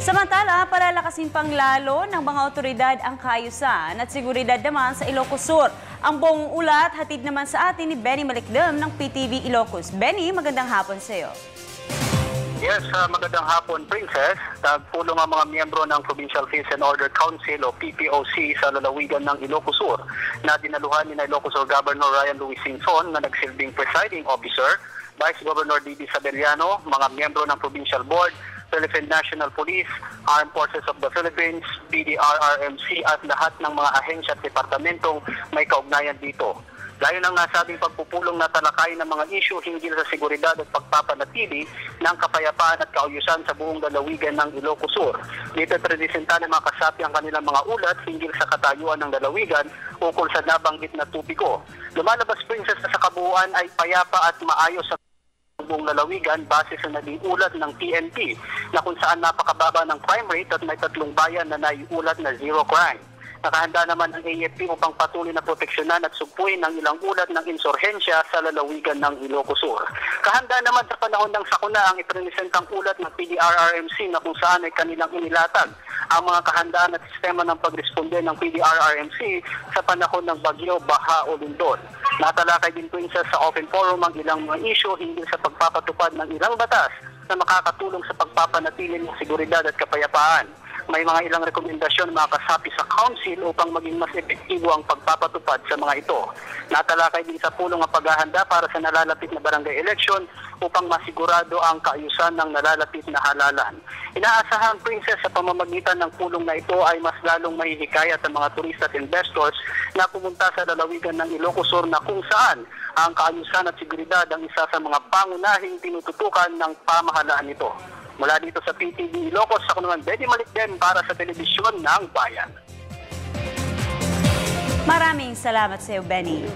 Samantala, palalakasin pang lalo ng mga otoridad ang kaayusan at seguridad naman sa Ilocos Sur. Ang buong ulat, hatid naman sa atin ni Benny Malikdem ng PTV Ilocos. Benny, magandang hapon sa iyo. Yes, magandang hapon, Princess. Nagpulong ang mga miyembro ng Provincial Peace and Order Council o PPOC sa lalawigan ng Ilocos Sur na dinaluhan ni Ilocos Sur Governor Ryan Luis Singson na nagsilbing presiding officer, Vice Governor Didi Sabeliano, mga miyembro ng Provincial Board, Philippine National Police, Armed Forces of the Philippines, PDRRMC at lahat ng mga ahensya at departamentong may kaugnayan dito. Gaya ng nasabing pagpupulong na talakayin ng mga isyu hinggil sa seguridad at pagpapanatili ng kapayapaan at kaayusan sa buong lalawigan ng Ilocos Sur. Dito presenta ng mga kasapi ang kanilang mga ulat hinggil sa katayuan ng lalawigan ukol sa nabanggit na tupiko. Lumalabas, Princess, na sa kabuuan ay payapa at maayos sa buong lalawigan base sa naging ulat ng PNP na kung saan napakababa ng crime rate at may 3 bayan na naiulat na zero crime. Nakahanda naman ang AFP upang patuloy na proteksyonan at sugpuin ang ilang ulat ng insurhensya sa lalawigan ng Ilocos Sur. Kahanda naman sa panahon ng sakuna ang ipresentang ulat ng PDRRMC na kung saan ay kanilang inilatag ang mga kahandaan at sistema ng pagresponde ng PDRRMC sa panahon ng bagyo, baha o lindol. Natalakay din po sa open forum ang ilang mga isyu hinggil sa pagpapatupad ng ilang batas na makakatulong sa pagpapanatili ng seguridad at kapayapaan. May mga ilang rekomendasyon mga kasapi sa council upang maging mas epektibo ang pagpapatupad sa mga ito. Natalakay din sa pulong ang paghahanda para sa nalalapit na barangay election upang masigurado ang kaayusan ng nalalapit na halalan. Inaasahan, Princess, sa pamamagitan ng pulong na ito ay mas lalong mahihikayat ang mga turista at investors na pumunta sa lalawigan ng Ilocos Sur na kung saan ang kaayusan at seguridad ang isa sa mga pangunahing tinututukan ng pamahalaan nito. Mula dito sa PTV Ilocos, ako naman Benny Malikdem para sa Telebisyon ng Bayan. Maraming salamat sa iyo, Benny.